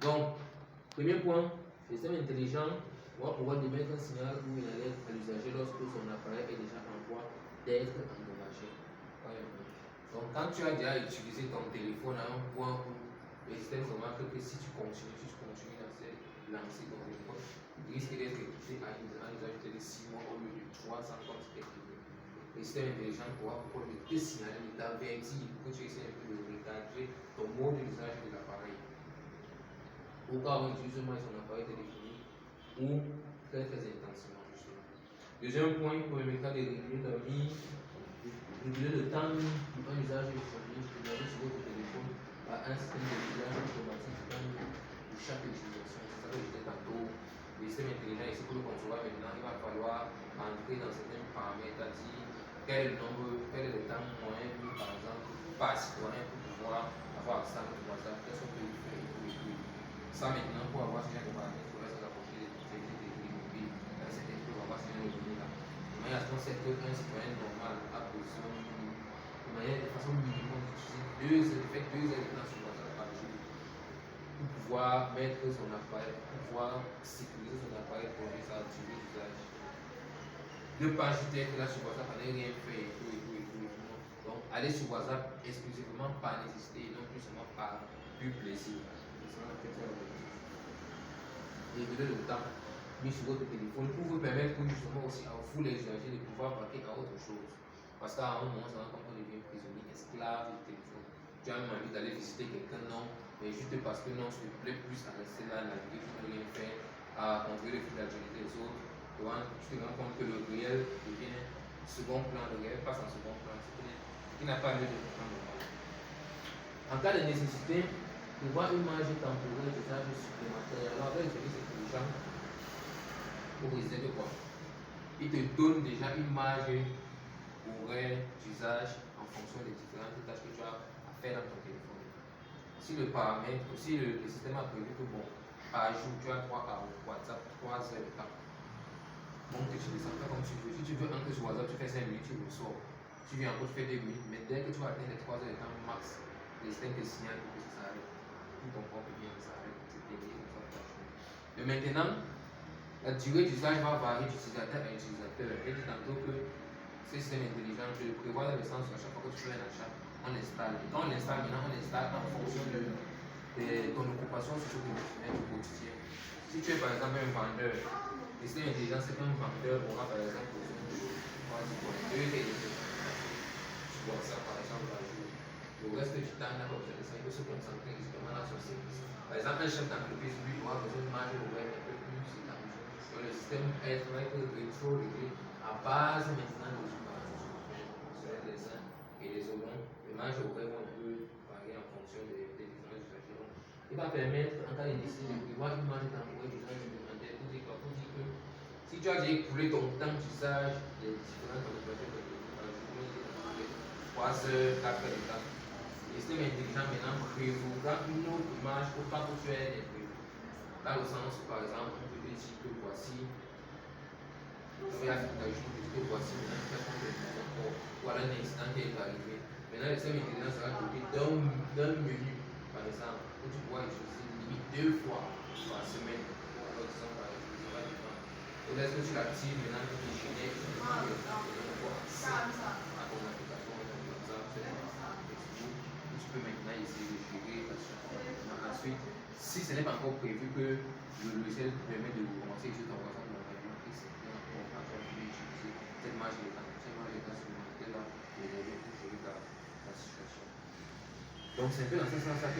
Donc, premier point, le système intelligent va pouvoir émettre un signal ou une alerte à l'usager lorsque son appareil est déjà en voie d'être endommagé. Donc, quand tu as déjà utilisé ton téléphone à un point où le système remarque que si tu continues à lancer ton téléphone, il risque d'être écouté à un usage de 6 mois au lieu de 300 comme c'était prévu. Le système intelligent pourra pouvoir te signaler, de t'avertir pour que tu essaies un peu de recadrer ton mode d'usage de l'appareil. Au cas où il utilise seulement son appareil téléphonique ou très intensément, justement. Deuxième point, il permettra de réguler le temps d'un usage téléphonique sur votre téléphone à un système de réglage automatique de chaque utilisation. C'est ça que je disais tantôt. Le système intelligent, ici pour le concevoir maintenant, il va falloir entrer dans certains paramètres à dire quel est le temps moyen mis par exemple par citoyen pour pouvoir avoir accès à notre WhatsApp, qu'est-ce qu'on peut faire et tout. Ça maintenant, pour avoir ce genre de paramètres, il faudrait s'approcher des téléphones mobiles. C'est pour avoir ce genre de données là. De manière à ce qu'on sait qu'un citoyen normal a besoin de façon minimum d'utiliser 2 heures de temps sur WhatsApp par jour pour pouvoir mettre son appareil, pour pouvoir sécuriser son appareil pour sa durée d'usage. Ne pas juste être là sur WhatsApp, aller rien faire et tout. Donc, aller sur WhatsApp exclusivement par nécessité et non plus seulement par pur plaisir. Réguler le temps mis sur votre téléphone pour vous permettre justement aussi à vous les usagers de pouvoir passer à autre chose. Parce qu'à un moment, ça va comme on devient prisonnier, esclave du téléphone. Tu as même envie d'aller visiter quelqu'un, non, mais juste parce que non, tu te plais plus à rester là, naviguer, tu ne peux rien faire, à contrôler toute l'actualité des autres. Tu te rends compte que le réel devient second plan, le réel passe en second plan, ce qui n'a pas lieu de prendre. En cas de nécessité, prévoir une marge temporaire d'usage supplémentaire. Alors, avec le service intelligent, pour réaliser de quoi? Il te donne déjà une marge horaire d'usage en fonction des différentes tâches que tu as à faire dans ton téléphone. Si le paramètre, si le système a prévu que bon, par jour tu as 3 à WhatsApp, 3 heures de temps. Donc tu descends pas comme tu veux. Si tu veux entrer sur WhatsApp, tu fais 5 minutes, tu ressors. Tu viens encore, tu fais 2 minutes, mais dès que tu vas atteindre les 3 heures de temps max, le système te signale pour que ça s'arrête. Tout ton corps bien que ça arrête, c'est terminé comme ça. Mais maintenant, la durée d'usage va varier d'utilisateur à utilisateur. Je dis tantôt que ce système intelligent, je le prévois dans le sens où à chaque fois que tu fais un achat, on l'installe. Et quand on l'installe, maintenant on l'installe en fonction de ton occupation socio-professionnelle du quotidien. Si tu es par exemple un vendeur, le système intelligent, c'est qu'un vendeur aura par exemple besoin de 2 téléphones. Tu vois ça par exemple par jour. Le reste du temps, il n'a pas besoin de ça, il peut se concentrer justement dans son service. Par exemple, un chef d'entreprise, lui, aura besoin de marge horaire un peu plus étendue. Donc le système va être rétro-réglé à base maintenant de l'utilisation des uns et des seconds. Les marges horaires vont un peu varier en fonction des différents usagers. Il va permettre, en cas de nécessité, de prévoir une marge temporaire d'usage supplémentaire pour dire que si tu as déjà écoulé ton temps d'usage des différentes opérations de par jour, 3 heures, 4 heures de temps, le système intelligent maintenant prévoira une autre marge au cas où tu es imprévu. Dans le sens où, par exemple, on peut te dire que voici, tu vas ajouter que voici maintenant, tu as complété encore, voilà un incident qui est arrivé. Maintenant, le système intelligent sera doté d'un menu, par exemple, où tu pourras utiliser limite 2 fois par semaine. Alors, disons, par exemple, ça va dépendre. Et lorsque tu l'actives, maintenant, tu peux générer une fois à ton application, comme ça, tu peux maintenant essayer de gérer ta situation. Ensuite, si ce n'est pas encore prévu que le logiciel te permet de commencer sur ton WhatsApp normalement, et c'est bien encore à toi de utiliser cette marge de temps supplémentaire là pour gérer ta situation. Donc, c'est un peu dans ce sens-là que